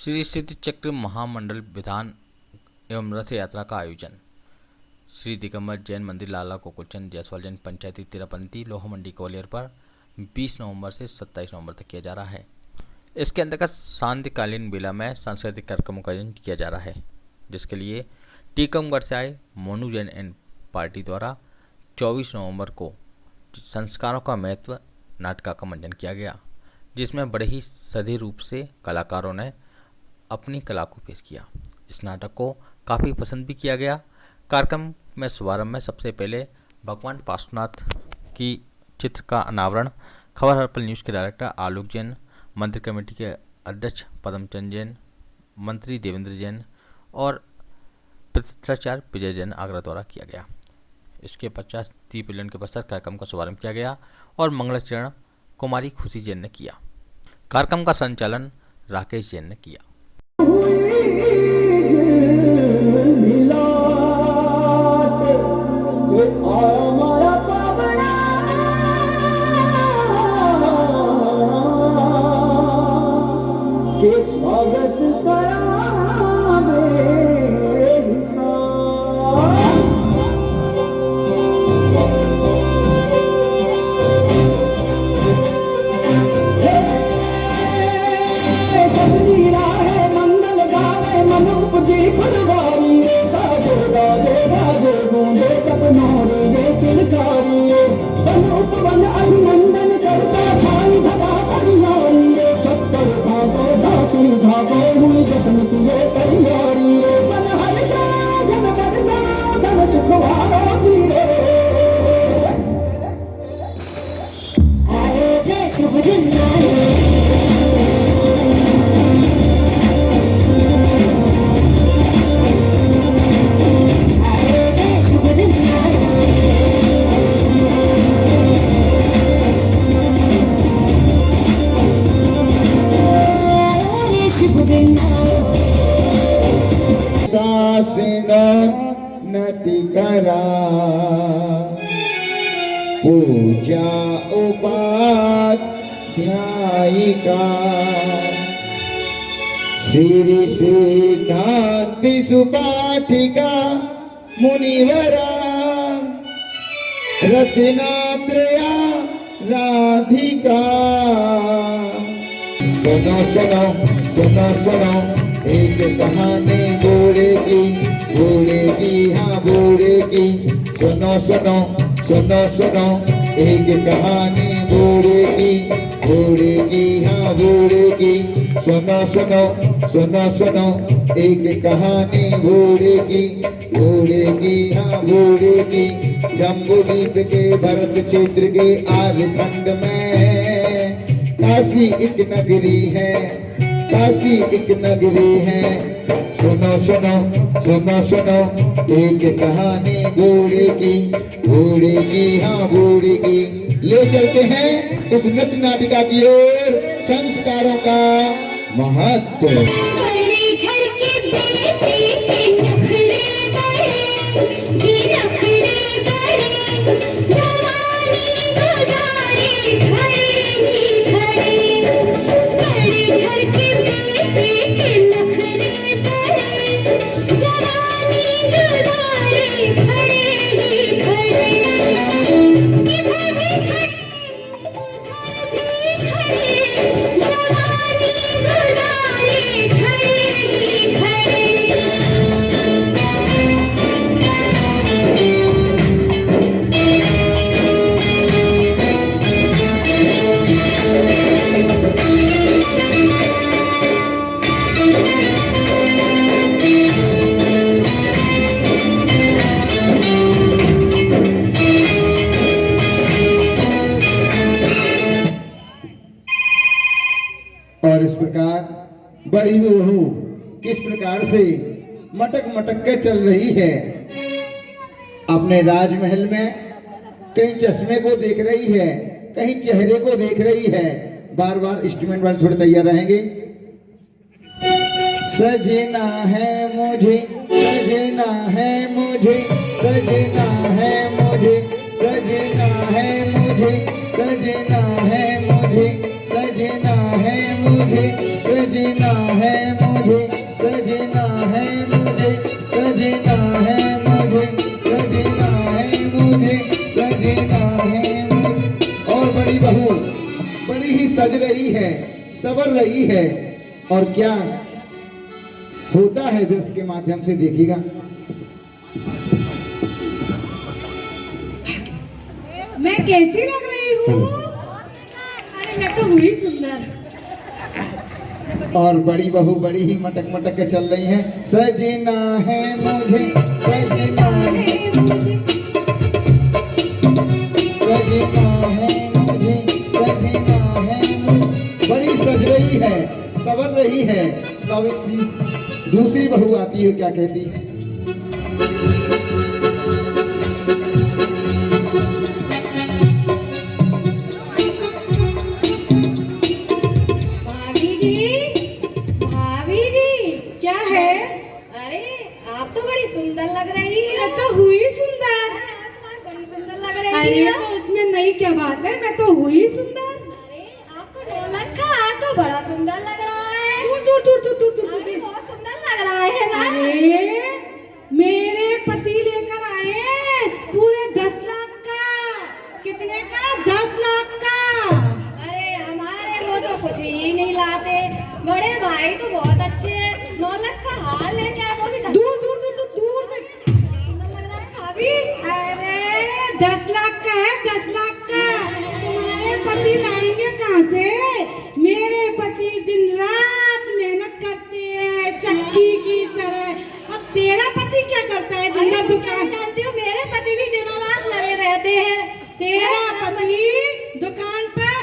श्री सिद्धि चक्र महामंडल विधान एवं रथ यात्रा का आयोजन श्री दिगंबर जैन मंदिर लाला गोकुलचंद जायसवाल जैन पंचायती तिरापंथी लोहा मंडी ग्वालियर पर 20 नवंबर से 27 नवंबर तक किया जा रहा है। इसके अंतर्गत सांध्यकालीन मेला में सांस्कृतिक कार्यक्रमों का आयोजन किया जा रहा है, जिसके लिए टीकमगढ़ से आए मोनू जैन एंड पार्टी द्वारा 24 नवंबर को संस्कारों का महत्व नाटक का मंचन किया गया, जिसमें बड़े ही सधे रूप से कलाकारों ने अपनी कला को पेश किया। इस नाटक को काफ़ी पसंद भी किया गया। कार्यक्रम में शुभारंभ में सबसे पहले भगवान पार्श्वनाथ की चित्र का अनावरण खबर हर्पल न्यूज़ के डायरेक्टर आलोक जैन, मंदिर कमेटी के अध्यक्ष पद्मचंद जैन, मंत्री देवेंद्र जैन और प्रतिष्ठाचार्य विजय जैन आगरा द्वारा किया गया। इसके पश्चात दीप मिलन के पश्चात कार्यक्रम का शुभारंभ किया गया और मंगलाचरण कुमारी खुशी जैन ने किया। कार्यक्रम का संचालन राकेश जैन ने किया। पूजा उपाध्यायिका श्री सिद्धांति सुपाठिका मुनिवरा रत्नात्रया राधिका। सुनो सुनो सुनो सुनो एक कहानी बोलेगी बोलेगी हाँ बोलेगी। सुनो सुनो सुनो सुनो एक कहानी बोलेगी बोलेगी हाँ बोलेगी। सुनो सुनो सुनो सुनो एक कहानी बोलेगी बोलेगी हाँ बोलेगी। जम्बूद्वीप के भरत क्षेत्र के आर्यखंड में काशी एक नगरी है, काशी एक नगरी है। सुनो सुनो सुनो सुनो एक कहानी बोलेगी बोलेगी हाँ बोलेगी। ले चलते हैं इस नृत्य नाटिका की ओर संस्कारों का महत्व। और इस प्रकार बड़ी बहू किस प्रकार से मटक मटक के चल रही है अपने राजमहल में। कहीं चश्मे को देख रही है, कहीं चेहरे को देख रही है। बार बार इंस्ट्रूमेंट वाले थोड़े तैयार रहेंगे। सजना है मुझे सजना है मुझे सजना है मुझे सजना है मुझे सजना है मुझे सजना है मुझे सजना है मुझे सज रही है, संवर रही है। और क्या होता है दृश्य के माध्यम से देखिएगा। मैं कैसी लग रही हूँ? अरे मैं तो हुई सुंदर। और बड़ी बहू बड़ी ही मटक मटक के चल रही है। सजना है मुझे, सजना है मुझे, सजना है मुझे, सजना है मुझे। बड़ी सज रही है, संवर रही है। तो दूसरी बहू आती है, क्या कहती है? भाभी जी क्या है? अरे आप तो बड़ी सुंदर लग रही हो। मैं तो हुई सुंदर। बड़ी सुंदर लग रही अरे है। तो उसमें नई क्या बात है, मैं तो हुई सुंदर। अरे आपको ढोलक का हार तो बड़ा सुंदर लग रहा है। दूर दूर दूर दूर दूर दूर अरे बहुत सुंदर लग रहा है ना। अरे मेरे पति लेकर आए पूरे 10 लाख का। कितने का? 10 लाख का। अरे हमारे वो तो कुछ ही नहीं लाते। बड़े भाई तो बहुत अच्छे हैं। 9 लाख का हार लेके आए, वो भी दूर दूर दूर दूर दूर से। सुंदर लग रहा है भाभी। अरे 10 लाख का है, 10 लाख का। तुम्हारे पति लाएंगे कहाँ से? मेरे पति दिन रात मेहनत करते हैं चक्की की तरह। अब तेरा पति क्या करता है? दिन रात दुकान। जानती हूँ मेरे पति भी दिनों रात लगे रहते हैं। तेरा पति दुकान पर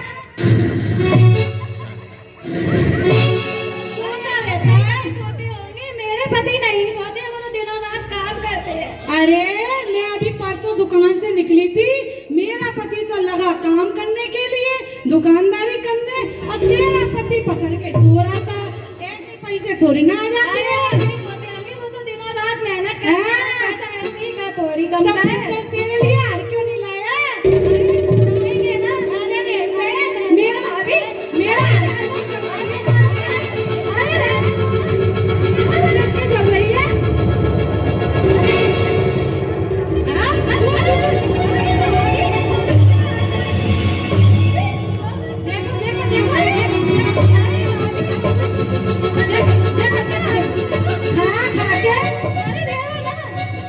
सोता रहता है। सोते होंगे, मेरे पति नहीं सोते, वो तो दिनों रात काम करते हैं। अरे मैं अभी परसों दुकान से निकली थी, मेरा पति तो लगा काम करने के लिए, दुकानदारी करने, और तेरा पति पसर के सो रहा था। ऐसे पैसे थोड़ी ना आ जाते अरे हैं। नहीं सोते होंगे, वो तो दिनों रात मेहनत करते हैं। हाँ। पैसा ऐसे ही का तोरी तब कमता है। फिर तेरे लिए हार क्यों नहीं लाया? लेंगे ना। अरे मेरा भाभी, मेरा लड़के जल रही है।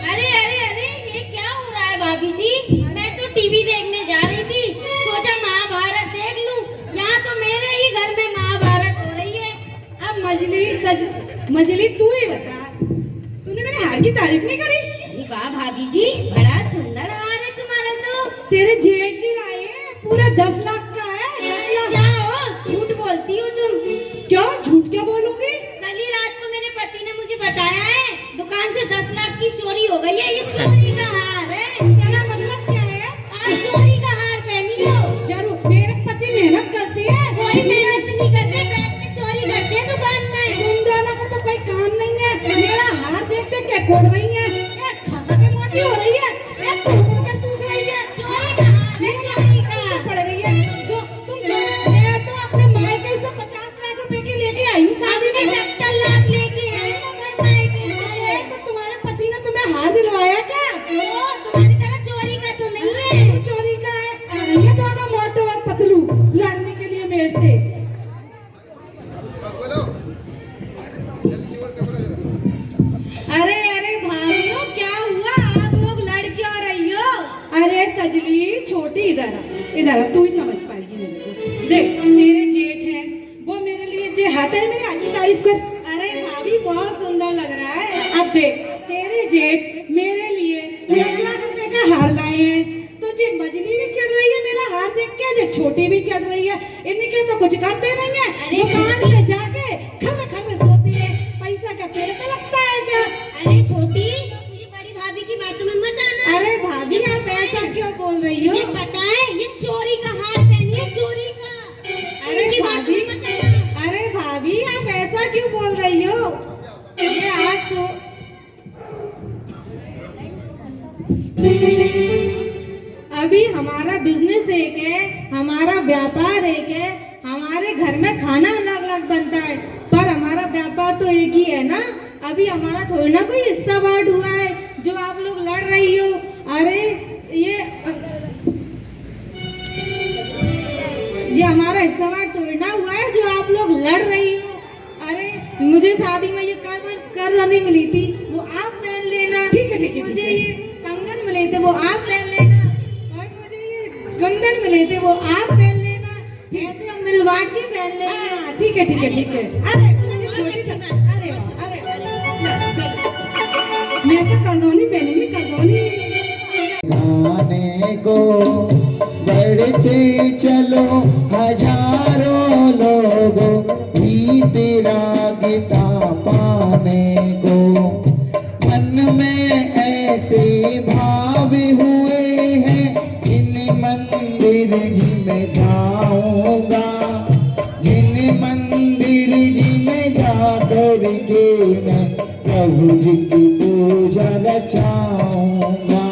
अरे अरे अरे ये क्या हो रहा है भाभी जी? मैं तो टीवी देखने जा रही थी, सोचा महाभारत देख लूं। यहाँ तो मेरे ही घर में महाभारत हो रही है। अब मजली तू ही बता, तूने मेरे हार की तारीफ नहीं करी? अरे वाह भाभी जी, बड़ा सुंदर हार है तुम्हारा तो। तेरे जेठ जी लाए हैं, पूरा 10 लाख का है। 10 लाख। जाओ, झूठ बोलती हो तुम। क्यों झूठ क्या बोलूंगी? कल ही रात को मेरे पति ने मुझे बताया है, दुकान से 10 लाख की चोरी हो गई है। ये चोरी का हार है। तेरा मतलब क्या है? आज चोरी का हार पहनी हो। जरूर, मेरे पति मेहनत करती है। कोई मेहनत नहीं करते, बैठ के चोरी करते हैं दुकान में। तुम दोनों का तो कोई काम नहीं है। मेरा हार देख देख के कोड़ रही है, खा खा के मोटी हो रही है, टूट के सूख रही है। चोरी का हार है, चोरी का। पड़ रही है। तो मैं तो अपने मायके से 50 लाख रुपए की लेके आई हूँ शादी में। 70 लाख लेके आए हो घर मायके से। अरे तो तुम्हारे पति ने तुम्हें हार दिलवाया क्या? ओ, तुम्हारी तरह चोरी का तो नहीं है। चोरी का है। ये दोनों मोटो और पतलू लड़ने के लिए मेरे से। अरे अरे भाइयों, क्या हुआ? आप लोग लड़ क्यों रही हो? अरे सजली छोटी, इधर आ, तू ही समझ पाएगी मेरे को। देख तेरे जेठ हैं, वो मेरे लिए जे हाथ है, मेरे हाथ की तारीफ कर। अरे भाभी बहुत सुंदर लग रहा है। अब देख तेरे जेठ मेरे लिए 1 लाख रुपए का हार लाए हैं, तो जे मजली भी चढ़ रही है मेरा हार देख के, जे छोटी भी चढ़ रही है। इनके तो कुछ करते नहीं है, अरे दुकान में जाके खर्र खर्र सोती है। पैसा का पेड़ पे लगता है क्या? अरे छोटी, तुझे बड़ी भाभी की बातों में मत आना। अरे भाभी आप ऐसा क्यों बोल रही हो? तुझे पता है ये चोरी का हार पहनी है, चोरी का। अरे इनकी बातों भाभी, में मत आना। अरे भाभी आप ऐसा क्यों बोल रही हो? ये आज अभी हमारा बिजनेस एक है, हमारा व्यापार एक है, हमारे घर में खाना अलग अलग बनता है, पर हमारा व्यापार तो एक ही है ना। अभी हमारा थोड़ी ना कोई हिस्सा बांट हुआ है जो आप लोग लड़ रही हो। अरे ये ये हमारा हिस्सा तोड़ना हुआ है जो आप लोग लड़ रही हो। अरे मुझे शादी में ये कर्ज नहीं मिली थी, वो आप पहन लेना। ठीक है। मुझे ये कंगन मिले थे, वो आप पहन लेना। और मुझे ये कंगन मिले थे, वो आप पहन लेना। ऐसे हम मिलवाट के पहन लेंगे। ठीक है। अरे मैं तो करदौनी पहनूंगी, करदौनी। गाने को बढ़ते चलो हजारों लोगों ही तेरा गीता पाने को। मन में ऐसे भाव हुए हैं जिन मंदिर जी में जाऊंगा, जिन मंदिर जी में जाकर के मैं प्रभु जी की पूजा रचाऊंगा।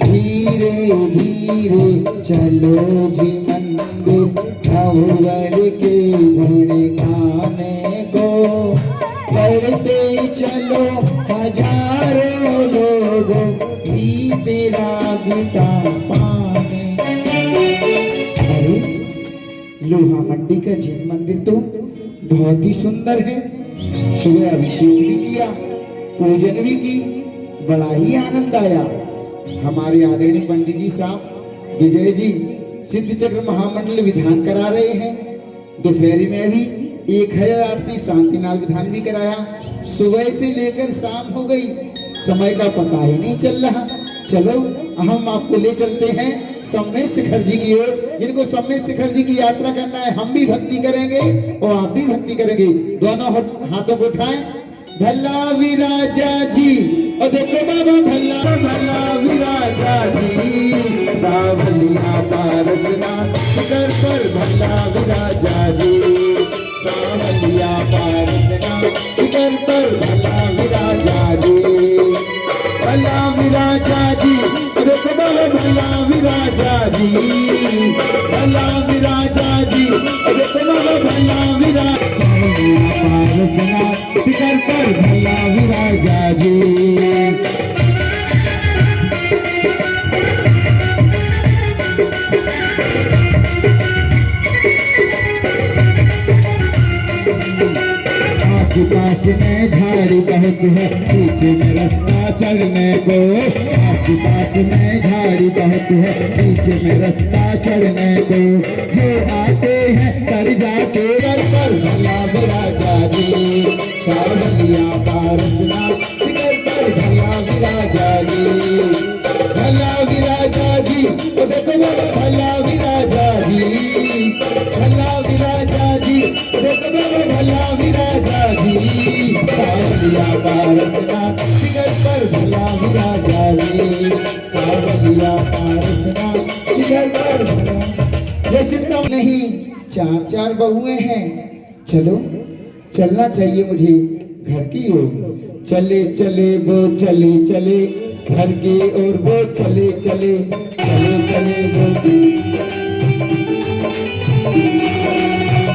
धीरे धीरे चलो जी मंदिर भंवर के गुण गाने को। बढ़ते चलो हजारों लोगों ही तेरा गीता पाने। अरे लोहा मंडी का जिन मंदिर तो बहुत ही सुंदर है। सुबह अभिषेक भी किया, पूजन भी की, बड़ा ही आनंद आया। हमारे आदरणीय पंडित जी साहब विजय जी सिद्ध चक्र महामंडल विधान करा रहे हैं। दोपहरी में भी 1008 शांतिनाथ विधान भी कराया। सुबह से लेकर शाम हो गई, समय का पता ही नहीं चल रहा। चलो हम आपको ले चलते हैं सम्मेद शिखर जी की ओर। जिनको सम्मेद शिखर जी की यात्रा करना है, हम भी भक्ति करेंगे और आप भी भक्ति करेंगे। दोनों हाथों को उठाएं। भला विराजा जी, और देखो बाबा भला भला विराजा जी, सावलिया पारसना शिखर पर भला विराजा जी, सावलिया पारसना शिखर पर भला विराजा जी। भला विराजा जी, देखो बाबा भला विराजा जी, भला विराजा जी, देखो बाबा भला विराजा पारसना शिखर पर भला विराजा जी। आस-पास में झाड़ी बहुत है, बीच में रास्ता चलने को। आस-पास में झाड़ी बहुत है, बीच में रास्ता चलने को। जो आते हैं कर जाते कर पर भला विराजा जी, सावलिया पारसना शिखर पर भला विराजा जी। भला विराजा जी, तो देखो बाबा भला विराजा जी, भला विराजा जी, देखो बाबा भला विराजा जी। सावलिया पारसना शिखर पर भला विराजा जी, सावलिया पारसना शिखर पर भला। ये चिंता नहीं, 4 बहुएं हैं। चलो चलना चाहिए मुझे घर की ओर। चले चले वो चले चले घर की ओर, वो चले चले चले चले वो।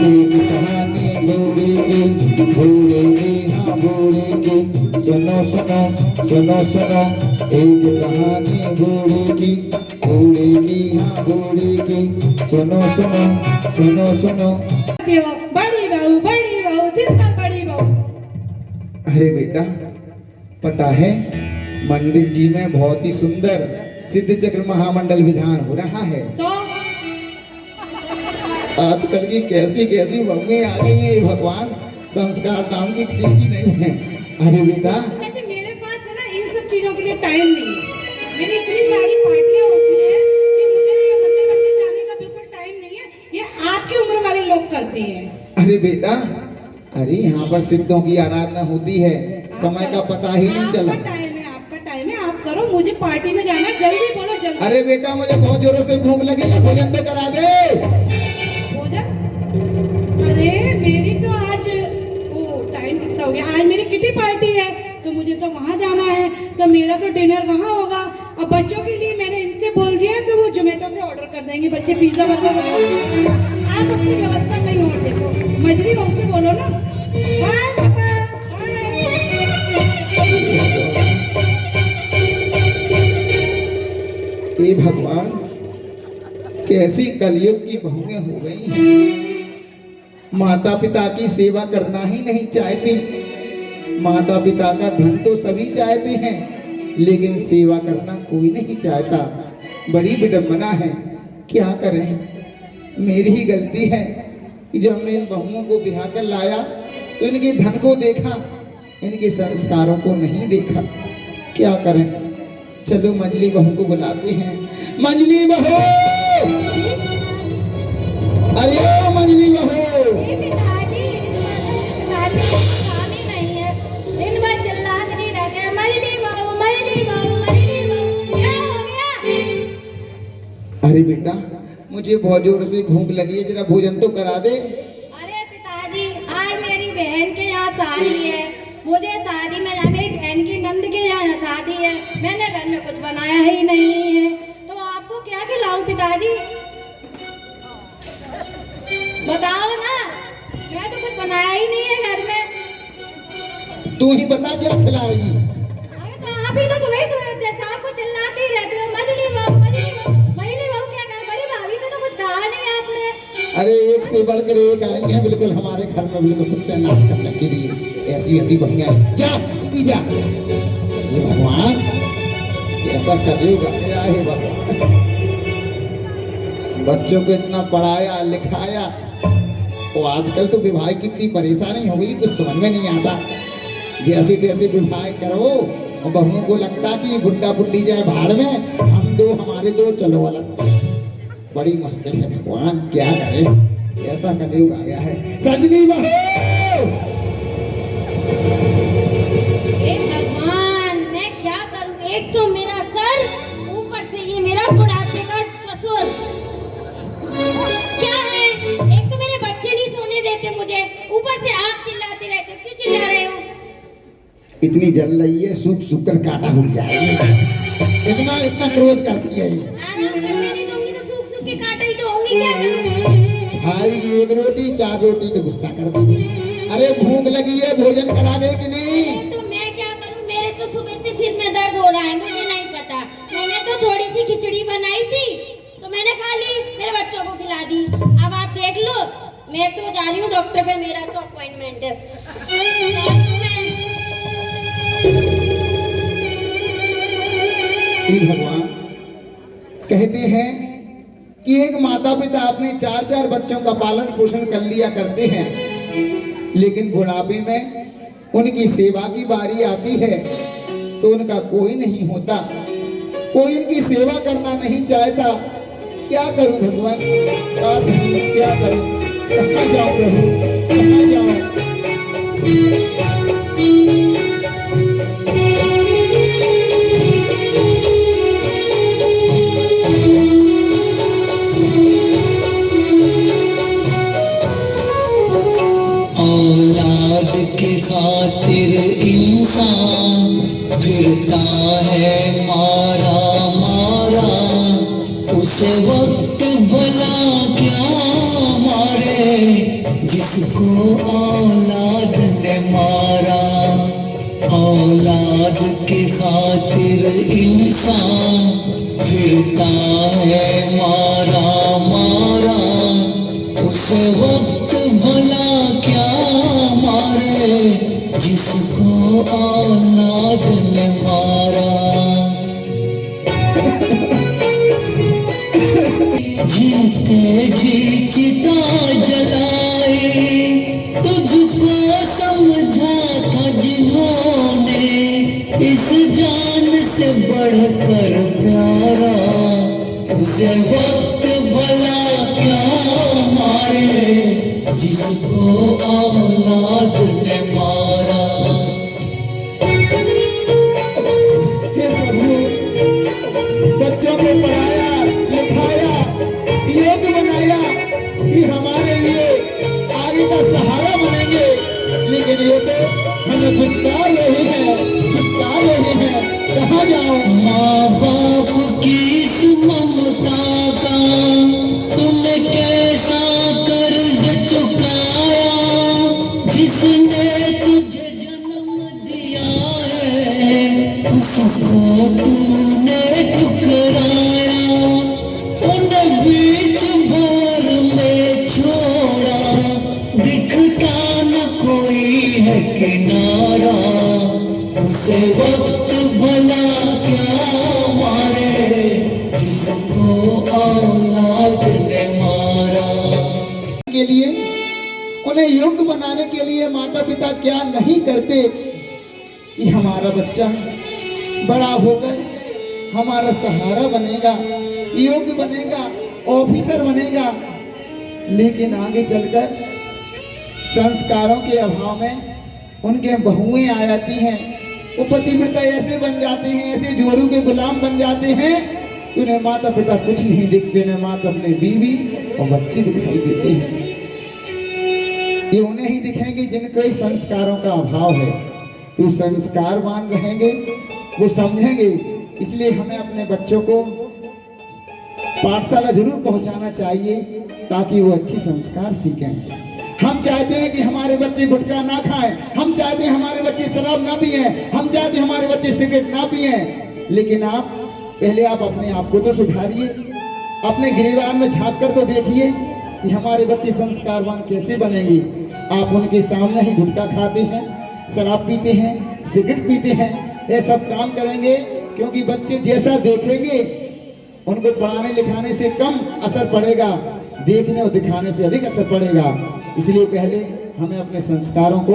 एक कहानी घोड़े की, घोड़े की हाँ घोड़े की, सुनो सुनो सुनो सुनो। एक कहानी घोड़े की, घोड़े की हाँ घोड़े की, सुनो सुनो सुनो सुनो। बड़ी बहू दिन भर बड़ी बहू। अरे बेटा, पता है मंदिर जी में बहुत ही सुंदर सिद्ध चक्र महामंडल विधान हो रहा है। तो आजकल की कैसी कैसी बहुएं आ गई है भगवान, संस्कार नाम की चीज ही नहीं है। अरे बेटा, मेरे पास है ना इन सब चीजों के लिए टाइम नहीं है। मेरी इतनी सारी पार्टियां होती है कि मुझे मंदिर जाने का बिल्कुल टाइम नहीं है। ये आपकी उम्र वाले लोग करते हैं। अरे बेटा, अरे यहाँ पर सिद्धों की आराधना होती है, समय का पता ही नहीं चला। आपका टाइम है, आप करो। मुझे पार्टी में जाना, जल्दी बोलो जल्दी। अरे बेटा, मुझे बहुत जोरों से भूख लगी है, भोजन पे करा दे। भोजन? अरे मेरी तो आज टाइम कितना हो गया, आज मेरी किटी पार्टी है तो मुझे तो वहाँ जाना है, तो मेरा तो डिनर वहाँ होगा। अब बच्चों के लिए मैंने इनसे बोल दिया है तो वो जोमेटो से ऑर्डर कर देंगे बच्चे, पिज्जा बर्गर। आप अपनी व्यवस्था कहीं और देखो। मजरी बहू से बोलो ना। बाय पापा, हे भगवान, कैसी कलयुग की बहुएं हो गई हैं। माता पिता की सेवा करना ही नहीं चाहती। माता पिता का धन तो सभी चाहते हैं, लेकिन सेवा करना कोई नहीं चाहता। बड़ी विडंबना है। क्या करें, मेरी ही गलती है कि जब मैं इन बहुओं को ब्याह कर लाया तो इनके धन को देखा, इनके संस्कारों को नहीं देखा। क्या करें, चलो मंजली बहू को बुलाते हैं। मंजली बहू, अरे ओ मंजली बहू, पिताजी खानी नहीं है, दिन भर चिल्लाते नहीं रहते हैं, मजली बहू मजली बहू मजली बहू। क्या हो गया? अरे बेटा, मुझे बहुत जोर से भूख लगी है, जरा भोजन तो करा दे। अरे पिताजी, आज मेरी बहन के यहाँ शादी है, मुझे शादी में मेरी बहन की नंद के यहाँ शादी है, मैंने घर में कुछ बनाया ही नहीं है, तो आपको क्या खिलाऊं पिताजी? बताओ ना, मैं तो कुछ बनाया ही नहीं है घर में। तू ही बता क्या खिलाएगी। अरे तो आप ही तो सुबह शाम को चिल्लाते ही रहते हो, मजली बहू मजली बहू मजली बहू। क्या कहा, बड़ी भाभी से तो कुछ कहा नहीं आपने। अरे एक से बढ़कर एक आई है बिल्कुल हमारे घर में, बिल्कुल सत्यानाश करने के लिए। ऐसी ऐसी बहनियां, जा दीदी जा। ये भगवान, ऐसा कलयुग आ गया है भगवान। बच्चों को इतना पढ़ाया लिखाया, और आजकल तो विवाह की इतनी परेशानी हो गई, कुछ समझ में नहीं आता। जैसे तैसे विवाह करो और बहुओं को लगता कि बुड्ढा बुड्ढी जाए भाड़ में, हम दो हमारे दो चलो अलग। बड़ी मुश्किल है भगवान, क्या करें, ऐसा कलयुग आ गया है। सजनी बहू, हे भगवान, मैं क्या करूं? एक तो मेरा सर, ऊपर से ये मेरा बुढ़ापे का ससुर। क्या है, एक तो मेरे बच्चे नहीं सोने देते मुझे, ऊपर से आप चिल्लाते रहते हो। क्यों चिल्ला रहे हो? इतनी जल रही है, सूख सूख कर काटा हो जाएगी। इतना इतना क्रोध करती है ये। आराम करने नहीं दूंगी तो सूख सूख के काटा ही तो होंगी। क्या करूं? खाएगी एक रोटी, 4 रोटी तो गुस्सा कर देगी। अरे भूख लगी है, भोजन करा गए कि नहीं? तो मैं क्या करूं? मेरे तो सुबह से सिर में दर्द हो रहा है, मुझे नहीं पता। मैंने तो थोड़ी सी खिचड़ी बनाई थी तो मैंने खा ली, मेरे बच्चों को खिला दी। अब आप देख लो, मैं तो जा रही हूँ डॉक्टर पे, मेरा तो अपॉइंटमेंट है। भगवान, कहते हैं कि एक माता पिता अपने 4-4 बच्चों का पालन पोषण कर लिया करते हैं, लेकिन बुढ़ापे में उनकी सेवा की बारी आती है तो उनका कोई नहीं होता, कोई इनकी सेवा करना नहीं चाहता। क्या करूं भगवान, क्या करूं, कहाँ जाऊं प्रभु, कहाँ जाऊं। औलाद के खातिर इंसान फिरता है मारा मारा, उस वक्त भला क्या मारे जिसको औलाद ने मारा। औलाद के खातिर इंसान फिरता है मारा मारा, उस वक्त भला क्या मारे जिसको औलाद ने मारा। जीते जी चिता जलाई, तुझको समझा था जिन्होंने इस जान से बढ़कर प्यारा, उसे वक्त भला क्या मारे जिसको औलाद ने मारा। हे प्रभु, बच्चों को पढ़ाया लिखाया, योग्य बनाया कि हमारे लिए आगे का सहारा बनेंगे, लेकिन ये तो हमें छुटका रहे हैं, छुटका रहे हैं। कहाँ जाओ? माँ बाप की इस ममता का तुमने कैसा कर्ज चुकाया, जिसने तुझे जन्म दिया है उसको तूने ठुकराया। उन बीच किनारा, उसे वक्त भला क्या मारे जिसको औलाद ने मारा। के लिए उन्हें योग्य बनाने के लिए माता पिता क्या नहीं करते कि हमारा बच्चा बड़ा होकर हमारा सहारा बनेगा, योग्य बनेगा, ऑफिसर बनेगा, लेकिन आगे चलकर संस्कारों के अभाव में उनके बहुएं आ जाती हैं, वो पतिव्रता ऐसे बन जाते हैं, ऐसे जोरू के गुलाम बन जाते हैं कि उन्हें माता पिता कुछ नहीं दिखते, उन्हें माता अपने बीवी और बच्चे दिखाई देते हैं। ये उन्हें ही दिखेंगे जिनके संस्कारों का अभाव है, वो संस्कारवान रहेंगे, वो समझेंगे। इसलिए हमें अपने बच्चों को पाठशाला जरूर पहुंचाना चाहिए ताकि वो अच्छे संस्कार सीखें। हम चाहते हैं कि हमारे बच्चे गुटखा ना खाएं, हम चाहते हैं हमारे बच्चे शराब ना पिएं, हम चाहते हैं हमारे बच्चे सिगरेट ना पिएं, लेकिन आप पहले अपने आप को तो सुधारिए, अपने गिरिवार में झांक कर तो देखिए कि हमारे बच्चे संस्कारवान कैसे बनेंगे। आप उनके सामने ही गुटखा खाते हैं, शराब पीते हैं, सिगरेट पीते हैं, ये सब काम करेंगे, क्योंकि बच्चे जैसा देखेंगे उनको पढ़ाने लिखाने से कम असर पड़ेगा, देखने और दिखाने से अधिक असर पड़ेगा। इसलिए पहले हमें अपने संस्कारों को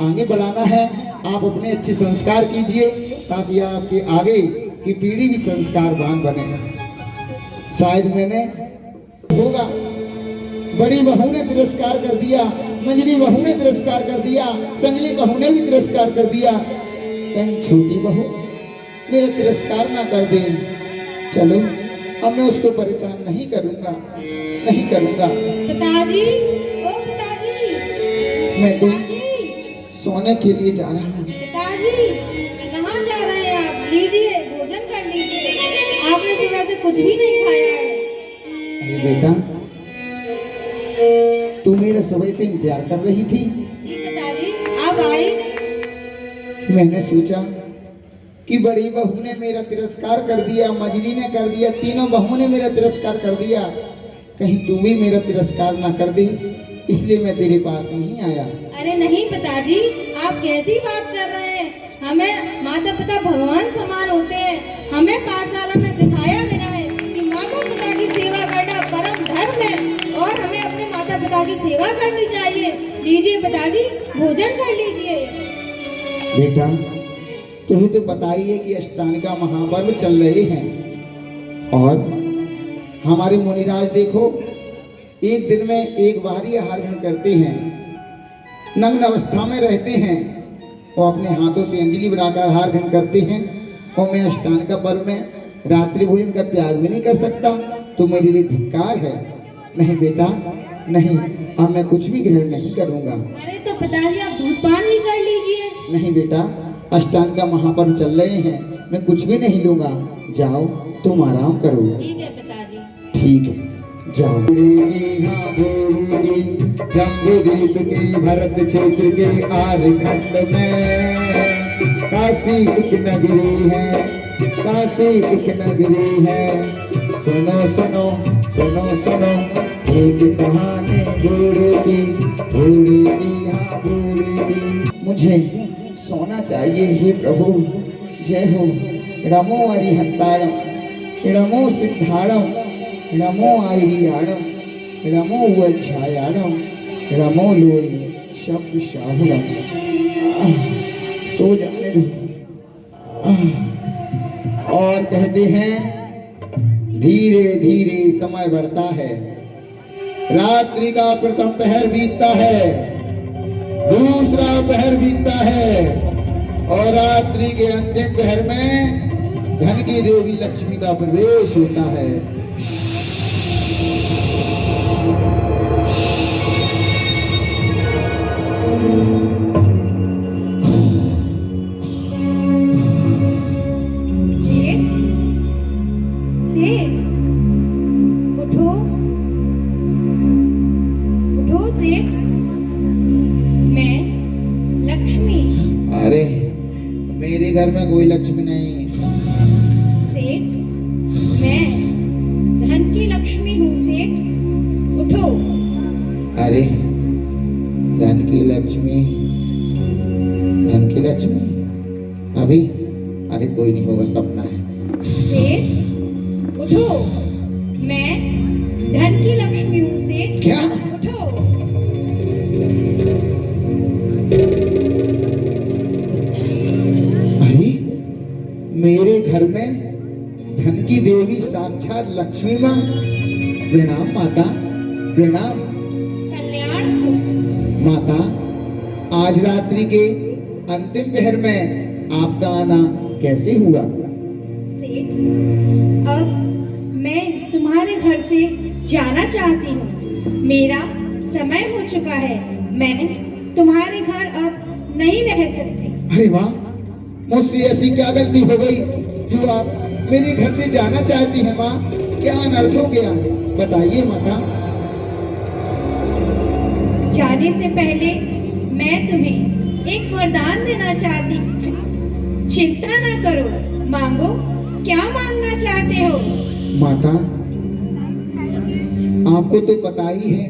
आगे बढ़ाना है। आप अपने अच्छे संस्कार कीजिए ताकि आपके आगे की पीढ़ी भी संस्कारवान बने। शायद मैंने होगा, बड़ी बहू ने तिरस्कार कर दिया, मंझली बहू ने तिरस्कार कर दिया, संजली बहू ने भी तिरस्कार कर दिया, कहीं छोटी बहू मेरा तिरस्कार ना कर दे। चलो अब मैं उसको परेशान नहीं करूंगा, नहीं करूंगा। पिताजी, ओ पिताजी, मैं तो पिताजी, सोने के लिए जा रहा हूँ। पिताजी कहाँ जा रहे हैं आप? लीजिए भोजन कर लीजिए, आपने सुबह से कुछ भी नहीं खाया है। अरे बेटा, तू मेरे सुबह से इंतजार कर रही थी। जी पिताजी, आप आए ही नहीं। मैंने सोचा कि बड़ी बहू ने मेरा तिरस्कार कर दिया, मजली ने कर दिया, तीनों बहू ने मेरा तिरस्कार कर दिया, कहीं तू भी मेरा तिरस्कार ना कर दे, इसलिए मैं तेरे पास नहीं आया। अरे नहीं पिताजी, आप कैसी बात कर रहे हैं? हमें माता पिता भगवान समान होते हैं। हमें पाठशाला में सिखाया गया है कि माता पिता की सेवा करना परम धर्म है और हमें अपने माता पिता की सेवा करनी चाहिए। लीजिए पिताजी, भोजन कर लीजिए। बेटा, तुम्हें तो बताइए कि अष्टांगिका महापर्व चल रहे हैं और हमारे मुनिराज देखो एक दिन में एक बार ही आहार ग्रहण करते हैं, नग्न अवस्था में रहते हैं और अपने हाथों से अंजलि बनाकर आहार ग्रहण करते हैं, और मैं अष्टांगिका पर्व में रात्रि भोजन का त्याग भी नहीं कर सकता, तो मेरे लिए धिक्कार है। नहीं बेटा, नहीं, अब मैं कुछ भी ग्रहण नहीं करूँगा। अरे तो पिताजी आप दूध पान ही कर लीजिए। नहीं बेटा, अष्टांगिका महापर्व चल रहे हैं, मैं कुछ भी नहीं लूंगा। जाओ, तुम आराम करो। ठीक है पिताजी। ठीक है, जाओ। जम्बूद्वीप के भरत क्षेत्र के आर्यखंड में काशी एक नगरी है, काशी एक नगरी है। सुनो सुनो सुनो सुनो एक कहानी बूढ़े की, बूढ़े की, हाँ बूढ़े की। मुझे सोना चाहिए हे प्रभु। जय हो। नमो अरिहंताड़म, नमो सिद्धाड़म, नमो आयरियाड़म, नमो वज्रायाड़म, नमो लोई शब्द शाहुड़म। सो जाने दो। और कहते हैं धीरे धीरे समय बढ़ता है, रात्रि का प्रथम पहर बीतता है, दूसरा पहर बीतता है और रात्रि के अंतिम पहर में धन की देवी लक्ष्मी का प्रवेश होता है। सेठ, उठो, उठो सेठ। मैं लक्ष्मी। अरे मेरे घर में कोई लक्ष्मी नहीं। सेठ, मैं धन की लक्ष्मी हूँ सेठ, उठो। अरे धन की लक्ष्मी, लक्ष्मी अभी, अरे कोई नहीं होगा, सपना है। सेठ उठो, मैं धन की लक्ष्मी हूँ सेठ। क्या? उठो। अरे मेरे घर में धन की देवी साक्षात लक्ष्मी माँ। प्रणाम माता, प्रणाम। कल्याण माता, आज रात्रि के अंतिम पहर में आपका आना कैसे हुआ? सेठ, अब मैं तुम्हारे घर से जाना चाहती हूँ। मेरा समय हो चुका है, मैं तुम्हारे घर अब नहीं रह सकती। अरे वाह, मुझसे ऐसी क्या गलती हो गई जो आप मेरे घर से जाना चाहती हैं माँ? क्या अनर्थ हो गया, बताइए माता। जाने से पहले मैं तुम्हें एक वरदान देना चाहती हूँ। चिंता ना करो, मांगो, क्या मांगना चाहते हो? माता, आपको तो पता ही है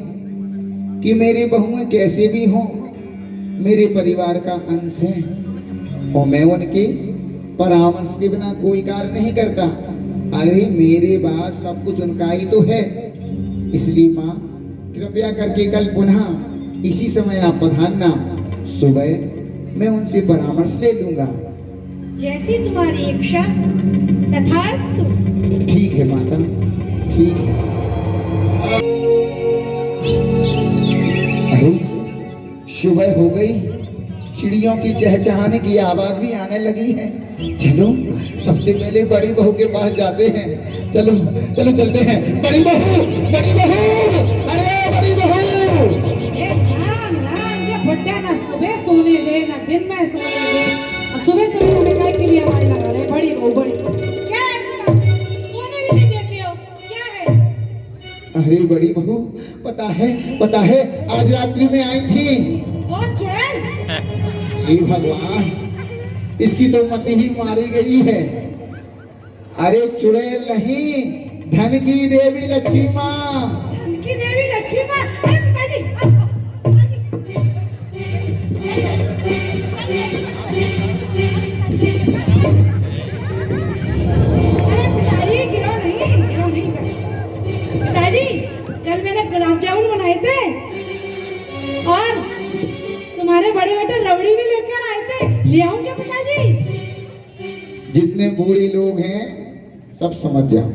कि मेरी बहुएं कैसे भी हों मेरे परिवार का अंश है, और मैं उनके परामर्श के बिना कोई कार्य नहीं करता। अरे मेरे पास सब कुछ उनका ही तो है। इसलिए माँ, कृपया करके कल पुनः इसी समय आप पधारना। सुबह मैं उनसे परामर्श ले लूंगा। जैसी तुम्हारी इच्छा, तथास्तु। ठीक है माता, ठीक है। अरे सुबह हो गई, चिड़ियों की चहचहाने की आवाज भी आने लगी है। चलो सबसे पहले बड़ी बहू के पास जाते हैं। चलो चलो चलते हैं। बड़ी बहू, बड़ी बहू, अरे बड़ी बहू। ये बुड्ढा ना सुबह सोने दे ना दिन में सोने दे, और सुबह सुबह हमें काय के लिए हमारे लगा रहे। बड़ी बहू, बड़ी बहू। क्या है बेटा? सोने भी नहीं देते हो, क्या है? अरे बड़ी बहू, पता है आज रात्रि में आई थी। कौन चुड़ैल? हे भगवान, इसकी तो मति ही मारी गई है। अरे चुड़ैल नहीं, धन की देवी लक्ष्मी माँ। धन की देवी लक्ष्मी माँ। अरे पिताजी, अरे पिताजी, गिरो नहीं। पिताजी, कल मैंने गुलाब जामुन बनाए थे और तुम्हारे बड़े बेटे रबड़ी भी लेकर आए थे। ले आऊं क्या पिताजी? जितने बूढ़े लोग हैं सब समझ जाओ।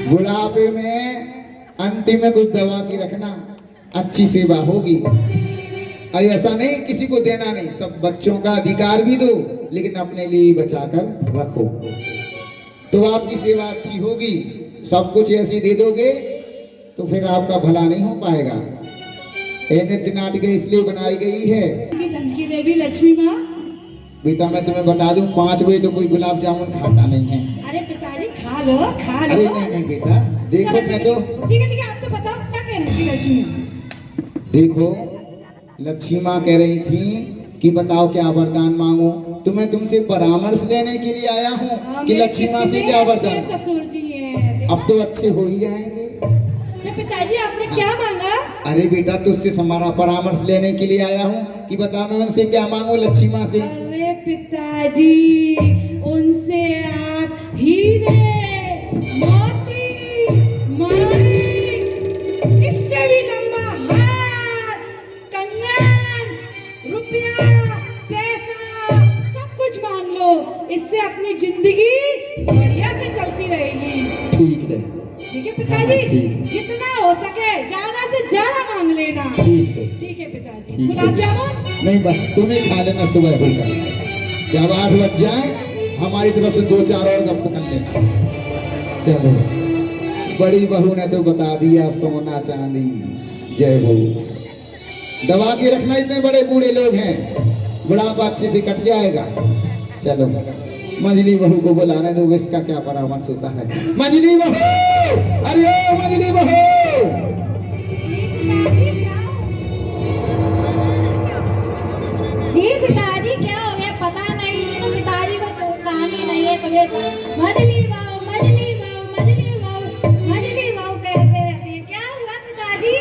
बुढ़ापे में अंतिम में कुछ दवा की रखना, अच्छी सेवा होगी। अरे ऐसा नहीं किसी को देना नहीं, सब बच्चों का अधिकार भी दो, लेकिन अपने लिए बचा कर रखो, तो आपकी सेवा अच्छी होगी। सब कुछ ऐसे दे दोगे तो फिर आपका भला नहीं हो पाएगा। ये नृत्य नाटिका इसलिए बनाई गई है। धन की देवी लक्ष्मी माँ। बेटा मैं तुम्हें बता दूं, 5 बजे तो कोई गुलाब जामुन खाता नहीं है। अरे पिताजी, खा लो। अरे नहीं बेटा, देखो मैं तो ठीक है, आप तो बताओ क्या कह रही थी लक्ष्मी? देखो लक्ष्मी माँ कह रही थी कि बताओ क्या वरदान मांगो। तो मैं तुमसे परामर्श लेने के लिए आया हूँ कि लक्ष्मी माँ से क्या वरदान। ससुर जी हैं, अब तो अच्छे हो ही जाएंगे। तो पिताजी आपने क्या मांगा? अरे बेटा तुझसे हमारा परामर्श लेने के लिए आया हूँ कि बता मैं उनसे क्या मांगू लक्ष्मी माँ से। अरे पिताजी, उनसे आप हीरे, मोती, माणिक, इससे भी लंबा हार, कंगन, रुपया, पैसा, सब कुछ मांग लो। इससे अपनी जिंदगी बढ़िया से चलती रहेगी। ठीक है पिताजी, ठीक है। जितना हो सके ज्यादा से ज्यादा मांग लेना। ठीक है पिताजी। ठीक है। गुलाब जामुन नहीं बस तुम्हें खा लेना सुबह होकर, जब 8 बज जाए हमारी तरफ से 2-4 और गप कर लेना। चलो बड़ी बहू ने तो बता दिया, सोना चांदी जय हो। दबा के रखना, इतने बड़े बूढ़े लोग हैं, बुढ़ापा अच्छे से कट जाएगा। चलो मंजली बहू को बुलाने दो, इसका क्या परामर्श होता है। मंजली बहू, अरे मंजली बहू। जी पिताजी, क्या हो गया पता नहीं, तो पिताजी को काम ही नहीं है। सुबह मजली बाऊ मजली बाऊ मजली बाऊ मजली बाऊ कहते रहती है। क्या हुआ पिताजी?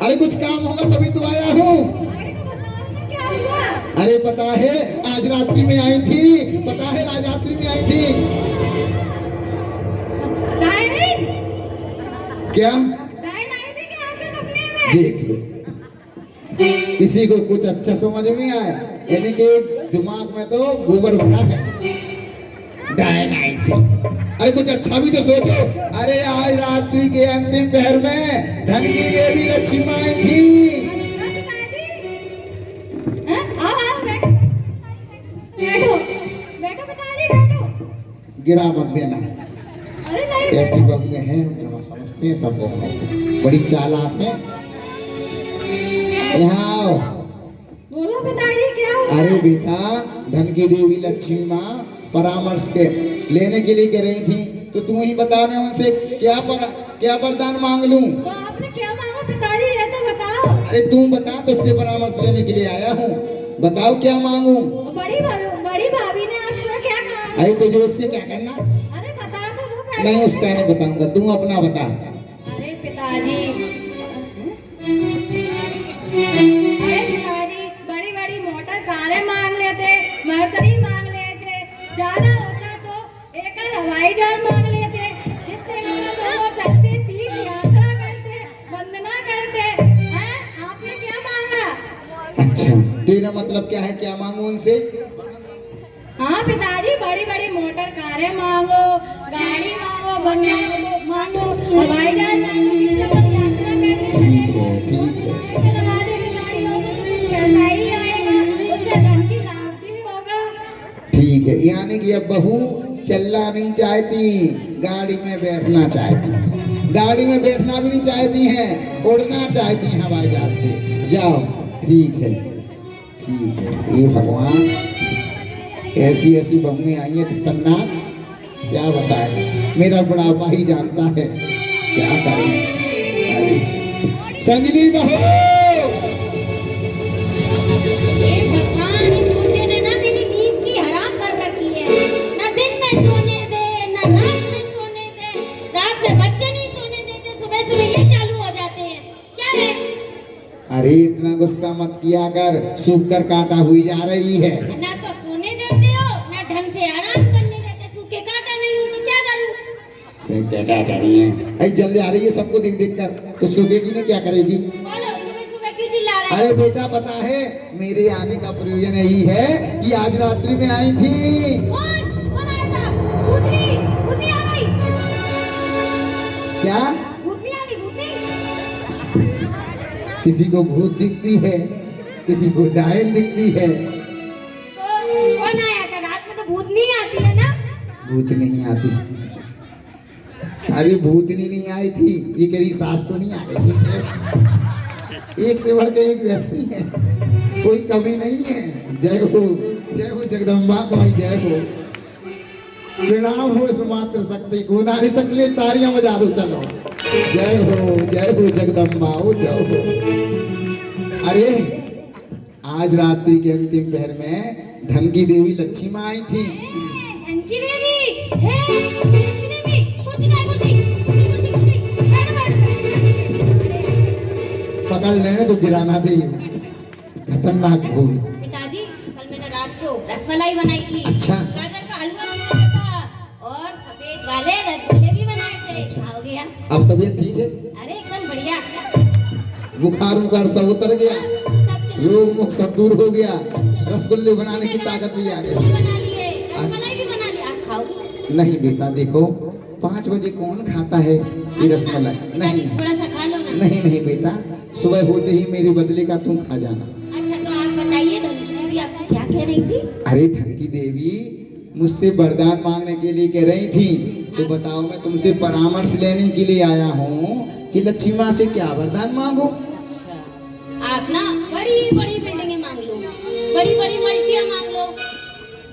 अरे कुछ काम होगा तभी तो आया हूँ। अरे तो बताओ ना क्या हुआ। अरे पता है आज रात्रि में आई थी, पता है आज रात्रि में आई थी। डायरी क्या डायरी आई थी क्या आपके सपने में? देख लो, किसी को कुछ अच्छा समझ में आए, यानी कि दिमाग में तो गोबर भरा है। डायन आई थी, अरे कुछ अच्छा भी तो सोचो। अरे आज रात्रि के अंतिम पहर में धन की देवी लक्ष्मी आई थी। अच्छा पिताजी, हैं? आओ बैठो बैठो बैठो पिताजी बैठो। गिरा मत देना, अरे नहीं ऐसी बहूएं हैं हम समझते हैं, सब बहूएं बड़ी चालाक है। यहाँ आओ। बोलो पिताजी क्या हुआ? अरे बेटा, धन की देवी लक्ष्मी माँ परामर्श के लेने के लिए कह रही थी, तो तू ही बता मैं उनसे क्या वरदान मांग लूं। तो आपने क्या मांगा पिताजी ये तो बताओ। अरे तू बता, तुझसे परामर्श लेने के लिए आया हूँ, बताओ क्या मांगू। बड़ी भाभी ने आपसे क्या कहा? अरे तुझे उससे क्या करना? अरे बता तो दो पहले। नहीं उसका नहीं बताऊंगा, तू अपना बता। अरे पिताजी बड़ी बड़ी मोटर कारें मांग लेते, मर्सरी मांग लेते, ज्यादा होता तो एक हवाई जहाज मांग लेते, जिससे हम दोनों चलते तीर्थ यात्रा करते, वंदना करते हैं। आपने क्या मांगा? अच्छा तेरा मतलब क्या है, क्या मांगू उनसे? हाँ पिताजी, बड़ी बड़ी मोटर कारें मांगो, गाड़ी मांगो, मांगो, हवाई जहाज मांगो, जिससे हम यात्रा करने ठीक है। लगा देंगे गाड़ियों को, तो कुछ पैसा ही आएगा, उससे धन की लाभ भी होगा। ठीक है, यानी कि अब बहू चलना नहीं चाहती, गाड़ी में बैठना चाहती, गाड़ी में बैठना भी नहीं चाहती हैं, उड़ना चाहती हैं हवाई जहाज से। जाओ, ठीक है ठीक है। ये भगवान, ऐसी ऐसी बहूएं आई हैं खतरनाक, क्या बताए, मेरा बुढ़ापा ही जानता है क्या करें। अरे संजली बहू, हे भगवान, इस मुंडे ने ना मेरी नींद की हराम कर रखी है। ना दिन में सोने दे, ना रात में सोने दे, रात में बच्चे नहीं सोने देते, सुबह सुबह ये चालू हो जाते हैं। क्या है? अरे इतना गुस्सा मत किया कर, सूख कर काटा हुई जा रही है। ना तो सोने देते हो, ना ढंग से आराम करने देते, सूखे काटा नहीं हो तो क्या करूं? क्या करिए, अरे जल्दी आ रही है सबको देख देख कर, तो सूखेगी ना क्या करेगी? बोलो, सुबह सुबह क्यों चिल्ला रहे अरे हो? बेटा पता है, मेरे आने का प्रयोजन यही है कि आज रात्रि में आई थी। कौन आया था? भूतनी भूतनी आ गई। क्या? भूतनी आ गई, भूतनी। किसी को भूत दिखती है, किसी को डायन दिखती है। तो कौन आया था? रात में तो भूतनी आती है ना। भूत नहीं आती। अरे भूतनी नहीं आई थी, ये करी सास तो नहीं आ रही थी, एक से बढ़ के एक बैठी है, कोई कमी नहीं है। जय हो जगदम्बा तुम्हारी जय हो, प्रणाम हो इस मात्र शक्ति को, नारी शक्ति, तालियां बजा दो चलो। जय हो जगदम्बा हो, जय हो। अरे आज रात्रि के अंतिम पहर में धन की देवी लक्ष्मी माँ आई थी। धन की देवी है, धन की देवी, कुर्सी बैठ पकड़ लेने तो गिराना दे, खतरनाक हो। पिताजी, कल मैंने रात को रसमलाई बनाई थी। अच्छा। गाजर का हलवा बनाया था और सफेद वाले रसगुल्ले भी बनाए थे। अच्छा। खाओगे आप? अब तबीयत ठीक है? अरे एकदम बढ़िया। बुखार सब उतर गया, सब चलो। रोग मुख सब दूर हो गया, रसगुल्ले बनाने की ताकत भी आ गई। बना लिए, रसमलाई भी बना ली। आप खाओगे? नहीं बेटा देखो, 5 बजे कौन खाता है ये रसमलाई? नहीं थोड़ा सा खा लो ना। नहीं बेटा, सुबह होते ही मेरे बदले का तुम खा जाना। अच्छा तो आप बताइए, धन की देवी आपसे क्या कह रही थी? अरे धन की देवी मुझसे वरदान मांगने के लिए कह रही थी, तो बताओ मैं तुमसे परामर्श लेने के लिए आया हूँ कि लक्ष्मी माँ से क्या वरदान मांगो। अच्छा, आप ना बड़ी बड़ी बिल्डिंगें मांग लो, बड़ी बड़ी मल्टियाँ मांग लो,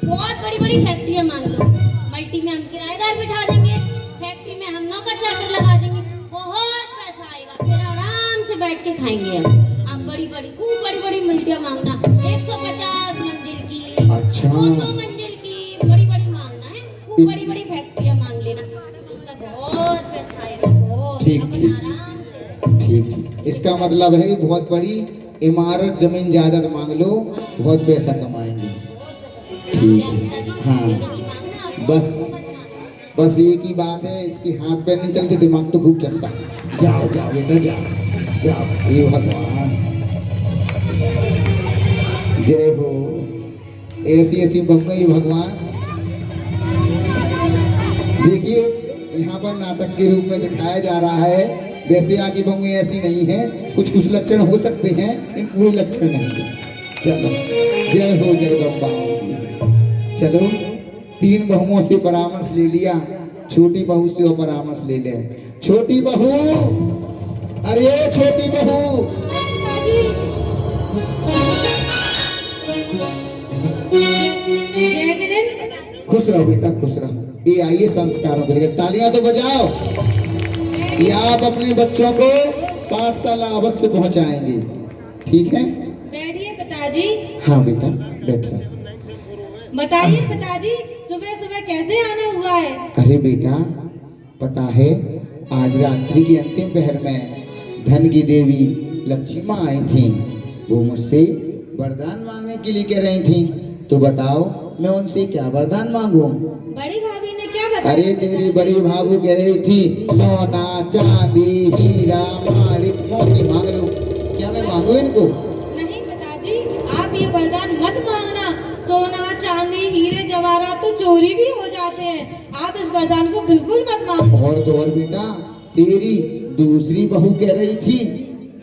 बहुत बड़ी बड़ी फैक्ट्रियाँ मांग लो। मल्टी में हम किराएदार बिठा देंगे, फैक्ट्री में हम नौकर चाकर लगा देंगे, बहुत पैसा आएगा, फिर आराम से बैठ के खाएंगे हम। आप बड़ी बड़ी खूब बड़ी बड़ी मल्टियाँ मांगना, 150 मंजिल की, अच्छा। 200 मंजिल की, बड़ी बड़ी मांगना है। खूब बड़ी बड़ी फैक्ट्रियाँ मांग लेना, उसमें बहुत पैसा आएगा, बहुत। ठीक, अपन ठीक। आराम से ठीक इसका मतलब है कि बहुत बड़ी इमारत जमीन जायदाद मांग लो, बहुत पैसा कमाएंगे। ठीक है, हाँ बस एक ही बात है, इसके हाथ पैर नहीं चलते, दिमाग तो खूब चलता। जाओ जाओ बेटा जाओ जाओ। ये भगवान जय हो। ऐसी ऐसी बन गई भगवान। देखिए यहाँ पर नाटक के रूप में दिखाया जा रहा है, वैसे आगे बंगे ऐसी नहीं है, कुछ कुछ लक्षण हो सकते हैं, इन पूरे लक्षण नहीं है। चलो जय हो जगदम्बा की। चलो 3 बहुओं से परामर्श ले लिया, छोटी बहू से वो परामर्श ले ले। छोटी बहू, अरे छोटी बहू, खुश रहो बेटा खुश रहो। ये आइए संस्कारों के लिए तालियां तो बजाओ। ये आप अपने बच्चों को पाठशाला अवश्य पहुंचाएंगे, ठीक है? बैठिए पिताजी। हाँ बेटा बैठ रहे। बताइए पिताजी, सुबह सुबह कैसे आना हुआ है? अरे बेटा पता है, आज रात्रि की अंतिम पहर में धन की देवी लक्ष्मी माँ आई थी। वो मुझसे वरदान मांगने के लिए कह रही थी, तो बताओ मैं उनसे क्या वरदान मांगू? बड़ी भाभी ने क्या बताया? अरे तेरी बड़ी भाभी कह रही थी सोना चांदी हीरा माणिक मोती मांग लो। क्या मैं मांगू इनको? नहीं पिताजी, आप ये वरदान मत मांगना। सोना चांदी हीरे जवाहरात तो चोरी भी हो जाते हैं, आप इस वरदान को बिल्कुल मत मांगो। और तो और बेटा, तेरी दूसरी बहू कह रही थी,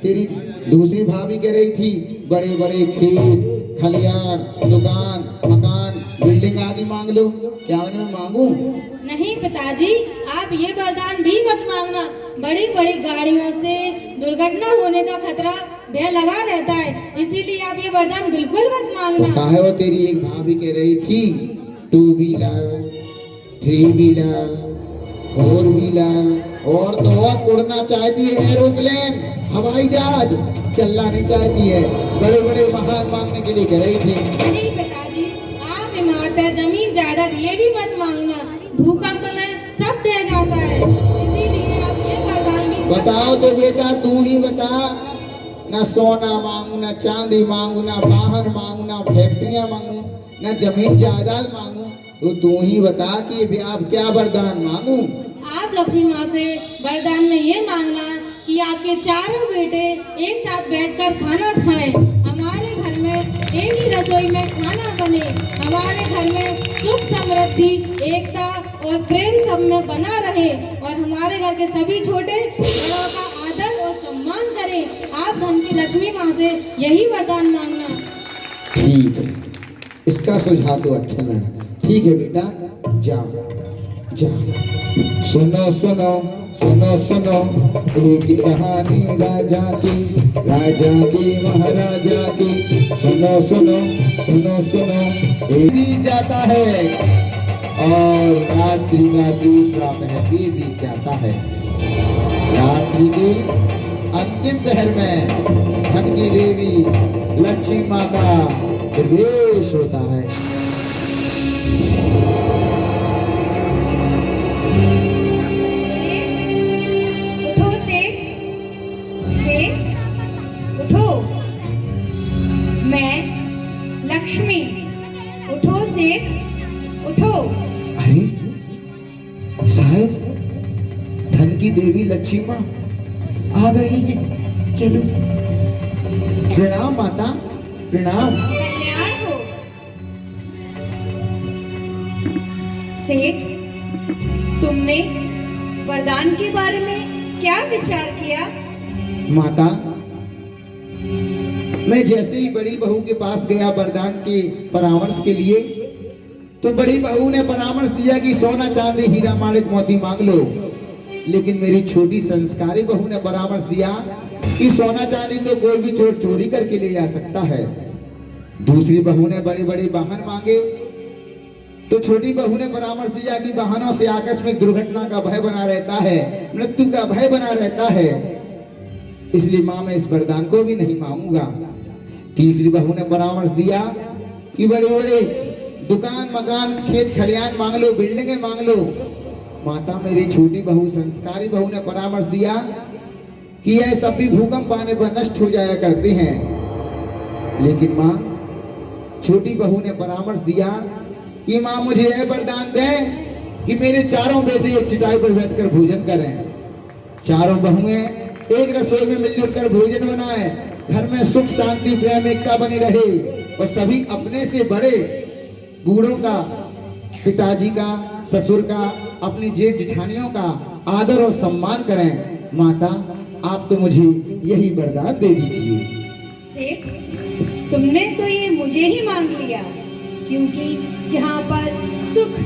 तेरी दूसरी भाभी कह रही थी बड़े बड़े खेत खलियान दुकान मकान बिल्डिंग आदि मांग लो। क्या मैं मांगू? नहीं पिताजी, आप ये वरदान भी मत मांगना। बड़ी बड़ी गाड़ियों से दुर्घटना होने का खतरा भय लगा रहता है, इसीलिए आप ये वरदान बिल्कुल मत मांगना। पता है वो तेरी एक भाभी कह रही थी 2 व्हीलर 3 व्हीलर 4 व्हीलर और तो और उड़ना चाहती है एरोप्लेन हवाई जहाज, चलना नहीं चाहती है। बड़े बड़े महान मांगने के लिए कह रही थी। नहीं पिताजी, आप इमारतें जमीन जायदाद ये भी मत मांगना, भूकंप में सब ढह जाता है, इसीलिए आप ये वरदान भी मत बताओ तो बेटा, तू ही बता। न सोना मांगू, न चांदी मांगू, न वाहन मांगू, न फैक्ट्रियां मांगू, न जमीन जायदाद मांगू, तो तू ही बता कि आप क्या वरदान मांगू? आप लक्ष्मी माँ से वरदान में ये मांगना कि आपके चारों बेटे एक साथ बैठकर खाना खाएं, हमारे घर में एक ही रसोई में खाना बने, हमारे घर में सुख समृद्धि एकता और प्रेम सब में बना रहे और हमारे घर के सभी छोटे बड़ों का आदर और सम्मान करें। आप धन की लक्ष्मी माँ से यही वरदान मांगना। ठीक है, इसका सुझाव तो अच्छा लगा। ठीक है बेटा, जाओ जाओ। सुनो सुनो सुनो सुनो एक कहानी राजा की महाराजा की। सुनो सुनो सुनो सुनो एक बीत जाता है और रात्रि का दूसरा पहर भी बीत जाता है। रात्रि के अंतिम पहर में धन की देवी लक्ष्मी माँ का प्रवेश होता है। उठो, मैं लक्ष्मी। उठो सेठ उठो। अरे साहब, धन की देवी लक्ष्मी माँ आ गई है। चलो, प्रणाम माता, प्रणाम। कल्याण हो। सेठ, तुमने वरदान के बारे में क्या विचार किया? माता, मैं जैसे ही बड़ी बहू के पास गया वरदान के परामर्श के लिए, तो बड़ी बहू ने परामर्श दिया कि सोना चांदी हीरा माणिक मोती मांग लो। लेकिन मेरी छोटी संस्कारी बहू ने परामर्श दिया कि सोना चांदी तो कोई भी चोर चोरी करके ले जा सकता है। दूसरी बहू ने बड़े बड़े वाहन मांगे, तो छोटी बहू ने परामर्श दिया कि वाहनों से आकस्मिक दुर्घटना का भय बना रहता है, मृत्यु का भय बना रहता है, इसलिए माँ मैं इस वरदान को भी नहीं मांगूंगा। तीसरी बहू ने परामर्श दिया कि बड़े बड़े दुकान मकान खेत खलियान मांग लो, बिल्डिंगें मांग लो। माता मेरी छोटी बहू संस्कारी बहू ने परामर्श दिया कि यह सब भी भूकंप आने पर नष्ट हो जाया करते हैं, लेकिन माँ छोटी बहू ने परामर्श दिया कि माँ मुझे यह वरदान दे कि मेरे चारों बेटे एक चटाई पर बैठकर भोजन करें। चारों बहुएं एक रसोई में मिलजुल कर भोजन बनाएं, घर में सुख शांति प्रेम एकता बनी रहे और सभी अपने से बड़े बूढ़ों का, पिताजी का, ससुर का, अपनी जेठ जिठानियों का आदर और सम्मान करें। माता आप तो मुझे यही वरदान दे दीजिए। सेठ, तुमने तो ये मुझे ही मांग लिया, क्योंकि जहाँ पर सुख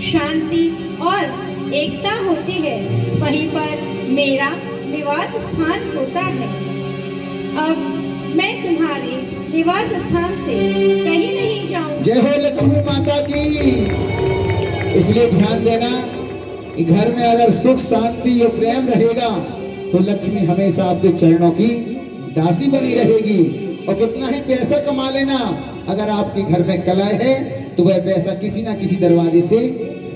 शांति और एकता होती है वहीं पर मेरा निवास स्थान होता है। अब मैं तुम्हारे निवास स्थान से कहीं नहीं जाऊं। जय हो लक्ष्मी माता की। इसलिए ध्यान देना कि घर में अगर सुख शांति और प्रेम रहेगा तो लक्ष्मी हमेशा आपके चरणों की दासी बनी रहेगी। और कितना ही पैसा कमा लेना, अगर आपके घर में कला है तो वह पैसा किसी ना किसी दरवाजे से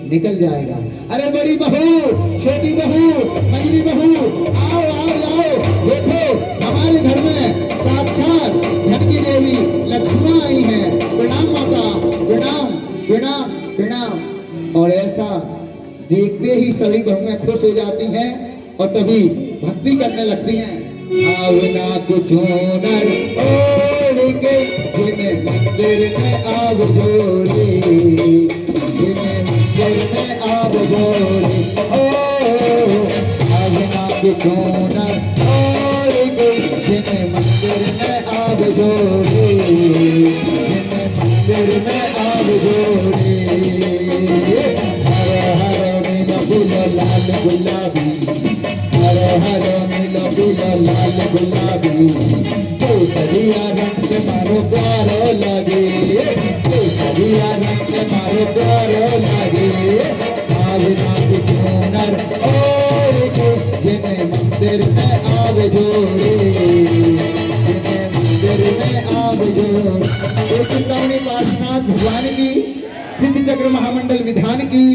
निकल जाएगा। अरे बड़ी बहू, छोटी बहू, मझली बहू, आओ आओ आओ, देखो हमारे घर में साक्षात धन की देवी लक्ष्मी आई है। प्रणाम माता, प्रणाम प्रणाम प्रणाम। और ऐसा देखते ही सभी बहुएं खुश हो जाती हैं और तभी भक्ति करने लगती हैं। आवना कुछ नर ओढ़ के जिन्हें मंदिर में आव जोड़े, जिन्हें मंदिर में आव जोड़े, ओ आवना कुछ नर ओढ़ के जिन्हें मंदिर में आव जोड़े, जिन्हें मंदिर में आव जोड़े। हर हर नीला फूल लाल गुलाबी, हर हर नीला फूल लाल गुलाबी, केसरिया रंग मारो प्यारो लगे, केसरिया रंग मारो प्यारो लगे। आवना के चूनर ओढ़ के जिन्हें मंदिर में आव जोड़े, जिन्हें मंदिर में आव जोड़े। एक चिंतामणि पार्श्वनाथ भगवान की, सिद्ध चक्र महामंडल विधान की